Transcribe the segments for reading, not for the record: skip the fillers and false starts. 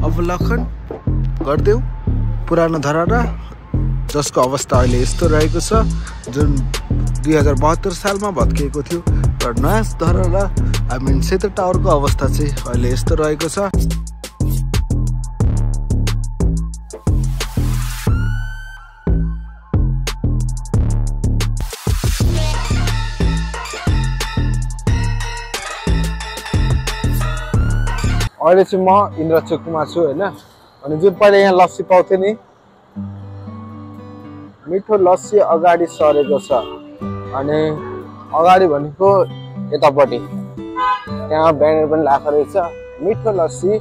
अवलोकन गर्दै पुरानो धरहरा जसको अवस्था अहिले यस्तो रहेको छ जुन 2072 सालमा भत्किएको थियो र नयाँ धरहरा सेतो टावरको अवस्था चाहिँ अहिले यस्तो रहेको छ। अहिले चाहिँ म इन्द्रचोकमा छु हैन। अनि जुन पहिले यहाँ लस्सी पाउँथ्यो नि, मिठो लस्सी अगाडि सरेको छ। अनि अगाडि भनेको यतापट्टि त्यहाँ ब्यानर पनि लगाएको रहेछ, मिठो लस्सी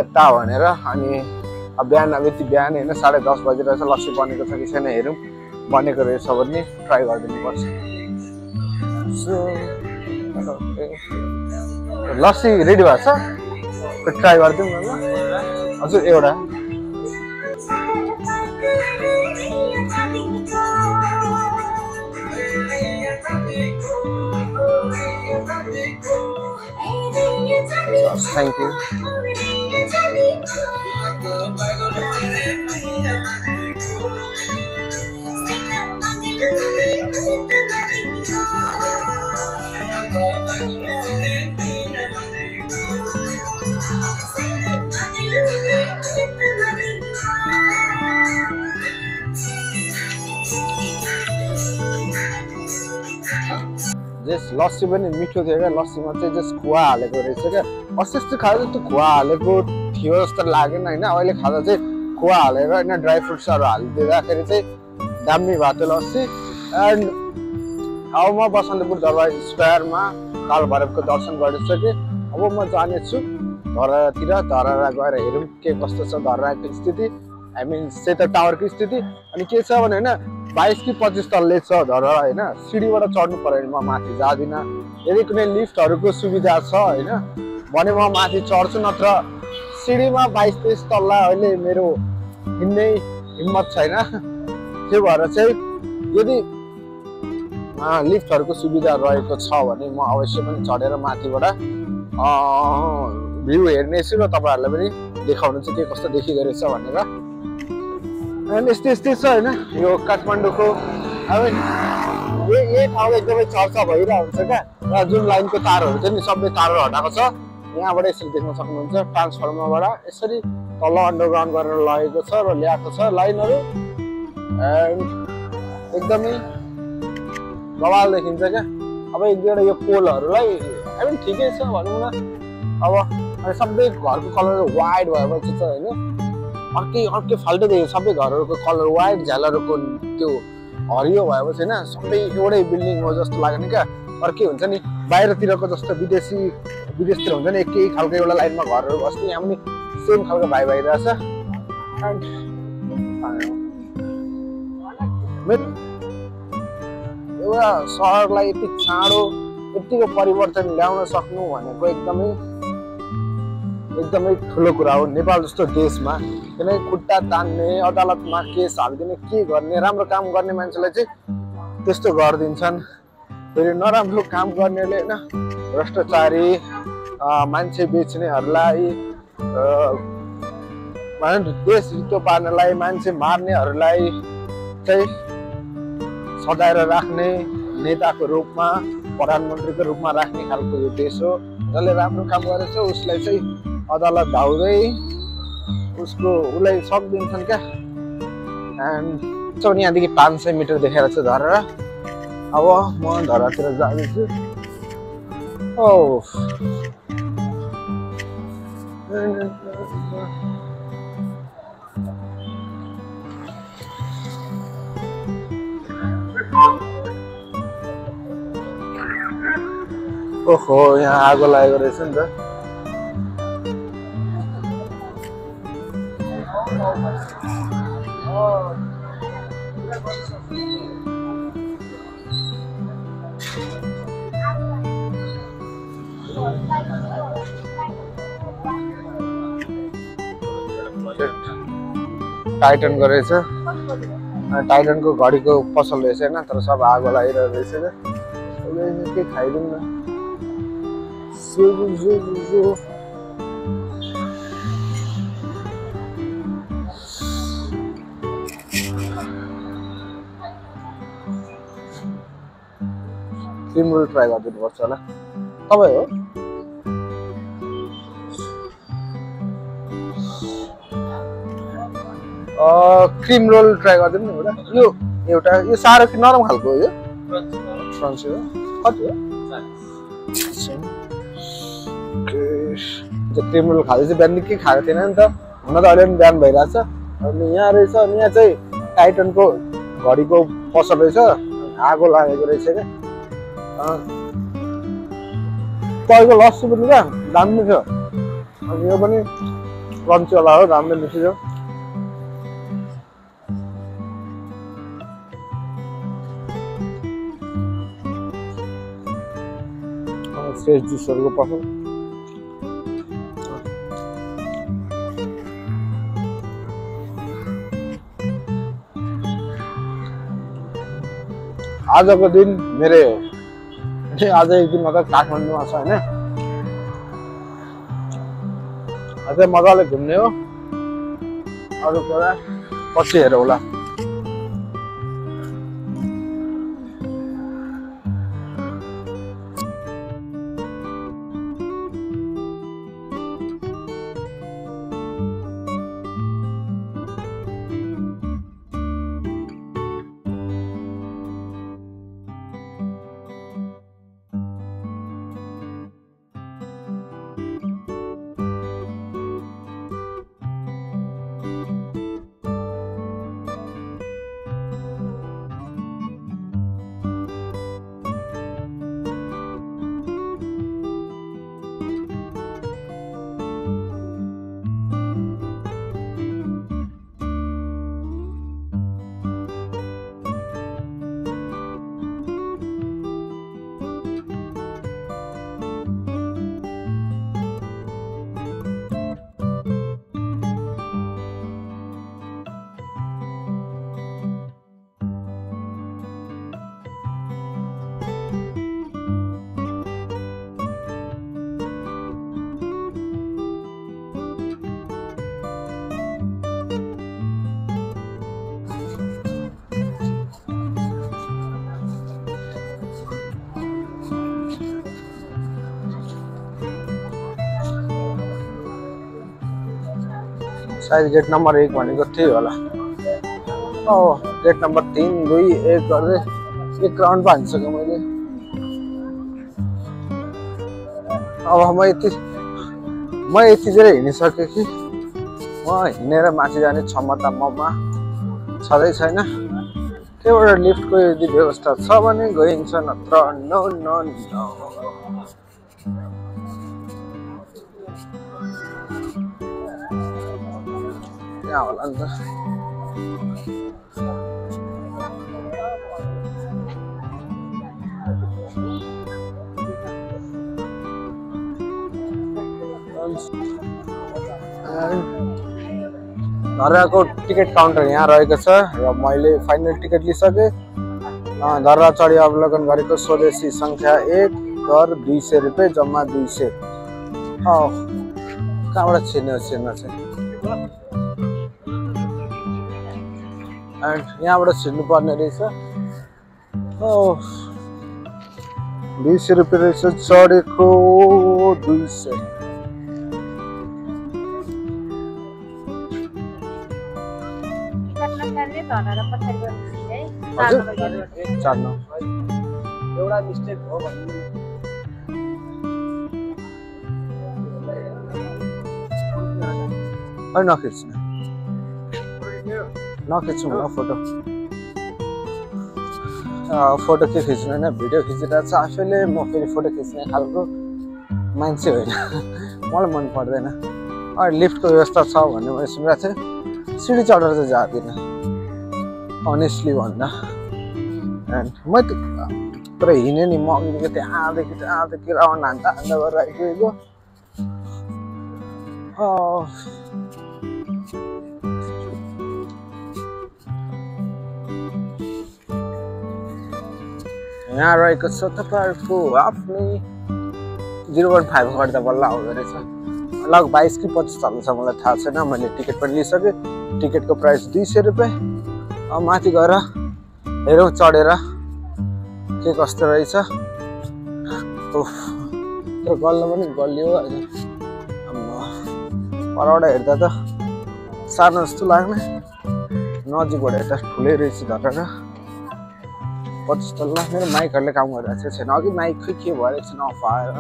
यता भनेर। अनि बिहान यति बिहान हैन 10:30 बजिरहेछ, लस्सी बनेको छ कि छैन हेरौँ। बनेको रहेछ भने ट्राई गरिदिनु पर्छ। लस्सी रेडी भएको छ, ट्राई गरिदिउँ न ल। हजुर एउटा थ्याङ्क यू। जस लस्सी पनि मिठो थियो क्या। लस्सीमा चाहिँ जस खुवा हालेको रहेछ क्या। अस्ति खाँदा त्यो खुवा हालेको थियो जस्तो लागेन होइन। अहिले खाँदा चाहिँ खुवा हालेर होइन ड्राई फ्रुट्सहरू हालिदिँदाखेरि चाहिँ दामी भएको थियो लस्सी। एन्ड अब म बसन्तपुर दरबार स्क्वायरमा काल भैरवको दर्शन गरिसकेँ। अब म जानेछु धरहरातिर। धरहरा गएर हेरौँ के कस्तो छ धरहराको स्थिति, सेतो टावरको स्थिति। अनि के छ भने होइन 22 कि 25 तलले छ धरहरा होइन। सिडीबाट चढ्नु पर्यो भने म माथि जाँदिनँ। यदि कुनै लिफ्टहरूको सुविधा छ होइन भने म माथि चढ्छु, नत्र सिडीमा 22-23 तललाई अहिले मेरो हिँड्ने हिम्मत छैन। त्यो भएर चाहिँ यदि लिफ्टहरूको सुविधा रहेको छ भने म अवश्य पनि चढेर माथिबाट भ्यू हेर्नेछु र तपाईँहरूलाई पनि देखाउनु चाहिँ के कस्तो देखिँदो रहेछ भनेर। यस्तै छ होइन यो काठमाडौँको। अब यही ठाउँ एकदमै चर्चा भइरहेको हुन्छ क्या। र जुन लाइनको तारहरू थियो नि सबै तारहरू हटाएको छ। यहाँबाट यसरी देख्न सक्नुहुन्छ ट्रान्सफर्मरबाट यसरी तल अन्डरग्राउन्ड गरेर लगेको छ र ल्याएको छ लाइनहरू। एकदमै बवाल देखिन्छ क्या। अब एक दुईवटा यो पोलहरूलाई ठिकै छ भनौँ न। अब सबै घरको कलर वाइट भएपछि चाहिँ होइन अर्कै फाल्टो देखियो। सबै घरहरूको कलर वाइट, झ्यालहरूको त्यो हरियो भएपछि होइन सबै एउटै बिल्डिङ हो जस्तो लागेन क्या। अर्कै हुन्छ नि बाहिरतिरको जस्तो विदेशतिर हुन्छ नि एकै खालको एउटा लाइनमा घरहरू बस्ने, यहाँ पनि सेम खालको भाइ भइरहेछ। एउटा सहरलाई यति चाँडो यतिको परिवर्तन ल्याउन सक्नु भनेको एकदमै ठुलो कुरा हो नेपाल जस्तो देशमा। किनकि खुट्टा तान्ने, अदालतमा केस हालिदिने, के गर्ने, राम्रो काम गर्ने मान्छेलाई चाहिँ त्यस्तो गरिदिन्छन्। फेरि नराम्रो काम गर्नेले होइन भ्रष्टाचारी मान्छे बेच्नेहरूलाई, देश रित्तो पार्नलाई, मान्छे मार्नेहरूलाई चाहिँ सजाएर राख्ने, नेताको रूपमा प्रधानमन्त्रीको रूपमा राख्ने खालको यो देश हो। जसले राम्रो काम गरेछ उसलाई चाहिँ अदालत धाउँदै उसलाई सकिदिन्छन् क्या। एन्ड यहाँदेखि 500 मिटर देखाएर छ धरहरा। अब म धरहरातिर जाँदैछु। ओहो यहाँ आगो लागेको रहेछ नि त। टाइटन गरेछ। टाइटनको घडीको पसल रहेछ होइन, तर सब आगो लागिरहेको रहेछ क्या। के खाइदिउँ न। क्रिम रोल ट्राई गरिदिनु पर्छ होला तपाईँ हो क्रिम रोल ट्राई गरिदिनु नि एउटा यो साह्रो कि नरम खालको हो यो क्रन्ची हो कति हो क्रिम रोल खाँदै चाहिँ बिहान निकै खाएको थिएन नि त हुन त अहिले पनि बिहान भइरहेछ अनि यहाँ रहेछ अनि यहाँ चाहिँ टाइटनको घडीको पसल रहेछ आगो लागेको रहेछ क्या तपाईँको लस्सी पनि क्या दामी थियो अनि यो पनि क्रन्ची वाला हो राम्रो मिठो थियो फ्रेस जुसहरूको पसल आजको दिन मेरै हो आज एक दिन मतलब काठमाडौँमा छ होइन अझै मजाले घुम्ने हो अरू कुरा पछि हेरौँ होला सायद गेट नम्बर 1 भनेको थियो होला गेट नम्बर 3 2 1 गर्दै एक राउन्ड हानिसकेँ मैले अब म यति चाहिँ हिँडिसकेँ कि म हिँडेर माथि जाने क्षमता ममा छँदै छैन त्यहाँबाट लिफ्टको यदि व्यवस्था छ भने गइन्छ नत्र नो नो नो यहाँ होला नि त धर्राको टिकट काउन्टर यहाँ रहेको छ र मैले फाइनल टिकट लिइसकेँ धर्रा चढी अवलोकन गरेको स्वदेशी संख्या 1 दर 200 रुपियाँ जम्मा 200 कहाँबाट छिर्ने चाहिँ एन्ड यहाँबाट छिर्नु पर्ने रहेछ 200 रुपियाँ रहेछ चढेको 200 एउटा मिस्टेक हो भन्नु नखिच्नु न फोटो के खिच्नु होइन भिडियो खिचिरहेको छ आफैले म फेरि फोटो खिच्ने खालको मान्छे होइन मलाई मन पर्दैन लिफ्टको व्यवस्था छ भन्ने मैले सुनिरहेको थिएँ सिडी चढेर चाहिँ जाँदिनँ अनेस्टली भन्दा एन्ड म पुरा हिँडेँ नि म अघिदेखि त्यहाँदेखि राउन्ड हान्दा गरेर आइपुगेको यहाँ रहेको छ तपाईँहरूको आफ्नै 0.5 गर्दा बल्ल आउँदो रहेछ लग 22 कि 25 चल्दैछ मलाई थाहा छैन मैले टिकट पनि लिइसकेँ टिकटको प्राइस 200 रुपियाँ अब माथि गएर हेरौँ चढेर के कस्तो रहेछ तर गल्न पनि गलियो होइन परबाट हेर्दा त सानो जस्तो लाग्ने नजिकबाट हेर्दा ठुलै रहेछ धरेर 25 तल्ला मेरो माइकहरूले काम गरिरहेको छैन अघि माइक खै के भएर एकछिन अफ आएर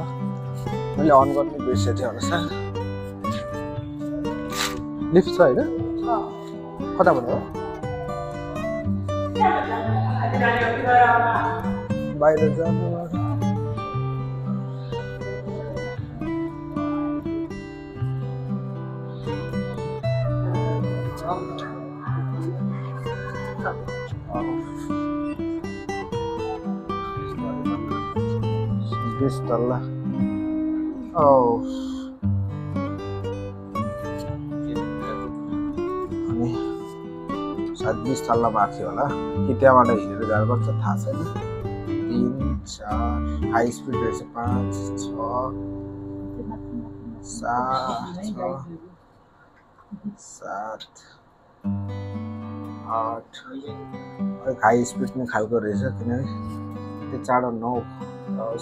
मैले अन गर्नु बिर्सेको थिएँ होला सर लिफ्ट छ होइन कताबाट हो बाहिर जानु तल्ला अनि सायद 20 तल्ला बाँकी थियो होला कि त्यहाँबाट हिँडेर जानुपर्छ थाहा छैन 3 4 हाई स्पिड रहेछ 5 6 7 8 अलिक हाई स्पिड नै खालको रहेछ किनभने त्यो चाँडो 9 10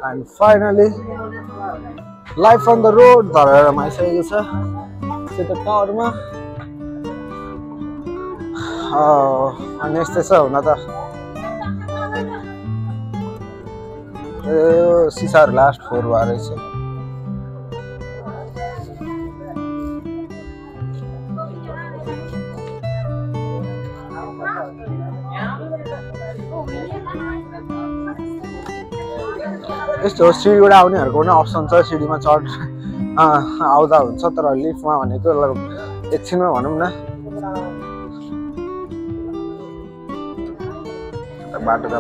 and finally life on the road धरेर आइसकेको छ त्यो टावरमा अनि यस्तै छ हुन त सिसाहरू लास्ट 4 भएर रहेछ यस्तो सिडीबाट आउनेहरूको पनि अप्सन छ सिडीमा चढ आउँदा हुन्छ तर लिफ्टमा भनेको एकछिनमा भनौँ न बाटो त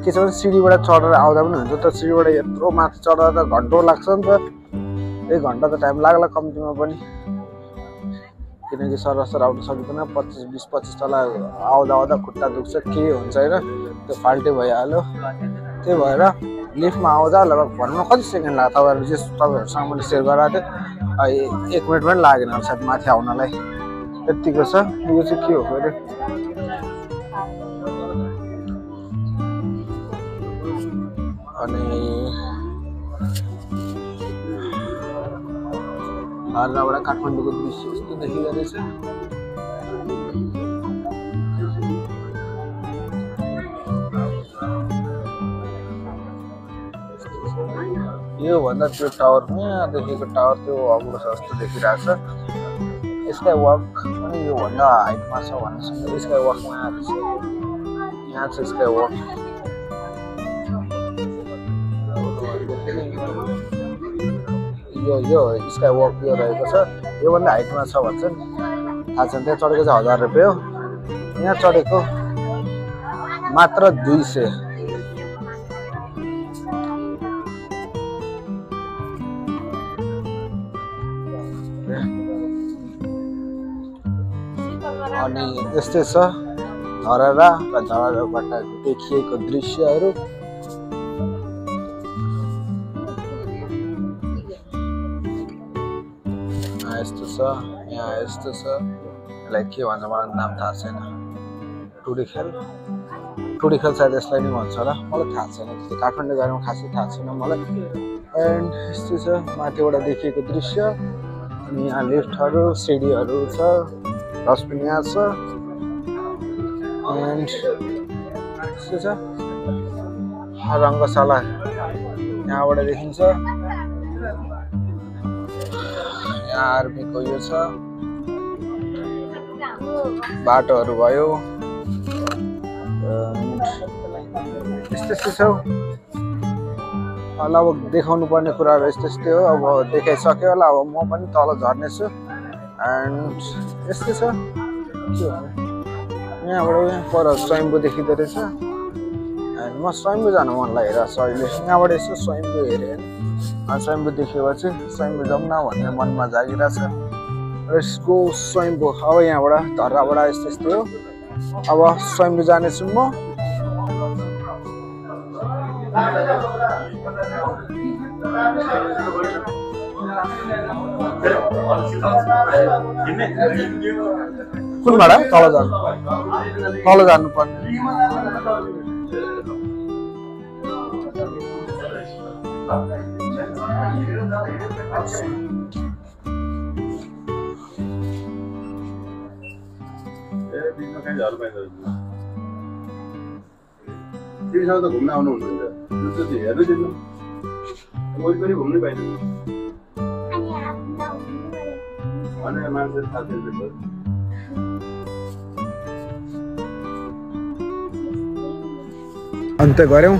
के छ भने सिडीबाट चढेर आउँदा पनि हुन्छ तर सिडीबाट यत्रो माथि चढ्दा त घन्टो लाग्छ नि त 1 घन्टा त टाइम लाग्ला कम्तीमा पनि किनकि सरसर आउन सकिँदैन 20-25 तल आउँदा खुट्टा दुख्छ के हुन्छ होइन त्यो फाल्टै भइहाल्यो त्यही भएर लिफ्टमा आउँदा लगभग भनौँ कति सेकेन्ड लाग्यो तपाईँहरू जे तपाईँहरूसँग मैले सेयर गराएको थिएँ 1 मिनट पनि लागेन सायद माथि आउनलाई यतिको छ यो चाहिँ के हो फेरि अनि हालबाट काठमाडौँको दृश्य यस्तो देखिँदो रहेछ यो भन्दा त्यो टावरमा देखेको टावर त्यो अग्लो जस्तो देखिरहेछ स्काई वक पनि यो भन्दा हाइटमा छ भन्नेसँग स्काई वकमा यहाँ छ स्काई वक यो स्काई वक यो रहेको छ यो भन्दा हाइटमा छ भन्छन् थाहा छैन त्यहाँ चढेको चाहिँ 1000 रुपियाँ हो यहाँ चढेको मात्र 200 अनि यस्तै छ धरहरा र धरहराबाट देखिएको दृश्यहरू यस्तो छ यहाँ यस्तो छ यसलाई के भन्छ मलाई नाम थाहा छैन टुडी खेल सायद यसलाई नै भन्छ होला मलाई थाहा छैन त्यो काठमाडौँ गएरमा खासै थाहा छैन मलाई एन्ड यस्तो छ माथिबाट देखिएको दृश्य अनि यहाँ लिफ्टहरू सिडीहरू छ डस्टबिन यहाँ छ एन्ड यस्तो छ रङ्गशाला यहाँबाट देखिन्छ यहाँ आर्मीको यो छ बाटोहरू भयो यस्तै छ अब देखाउनु पर्ने कुराहरू यस्तै हो अब देखाइसक्यो होला अब म पनि तल झर्नेछु एन्ड यस्तै छ के यहाँबाट यहाँ पर स्वयम्भू देखिँदो रहेछ अनि म स्वयम्भू जानु मन लागिरहेको छ अहिले यहाँबाट यसो स्वयम्भू हेरेँ अनि स्वयम्भू देखेपछि स्वयम्भू जाउँ न भन्ने मनमा जागिरहेछ लेट्स गो स्वयम्भू अब यहाँबाट धर्राबाट यस्तो यस्तो हो अब स्वयम्भू जानेछु म कुन भाडा तल जानु पर्ने त घुम्न आउनुहुन्छ हेर्नु दिनु वरिपरि घुम्नै पाइँदैन अनि मान्छे अन्त गऱ्यौँ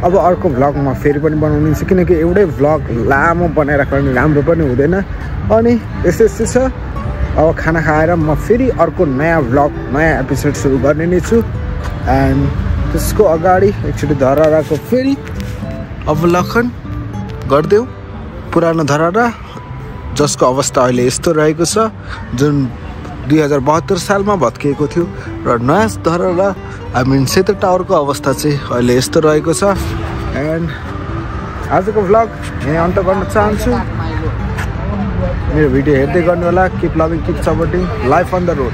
अब अर्को भ्लगमा फेरि पनि बनाउनु छ किनकि एउटै भ्लग लामो बनाइराख्नु पनि राम्रो पनि हुँदैन अनि यस्तै यस्तै छ अब खाना खाएर म फेरि अर्को नयाँ भ्लग नयाँ एपिसोड सुरु गर्ने नै छु एन्ड त्यसको अगाडि एकचोटि धराराको फेरि अवलोकन गरिदेऊ पुरानो धरारा जसको अवस्था अहिले यस्तो रहेको छ जुन 2072 सालमा भत्किएको थियो र नयाँ धरारा आई मिन सेतो टावरको अवस्था चाहिँ अहिले यस्तो रहेको छ एन्ड आजको भ्लग यहीँ अन्त गर्न चाहन्छु मेरो भिडियो हेर्दै गर्नु होला keep loving keep supporting life on the road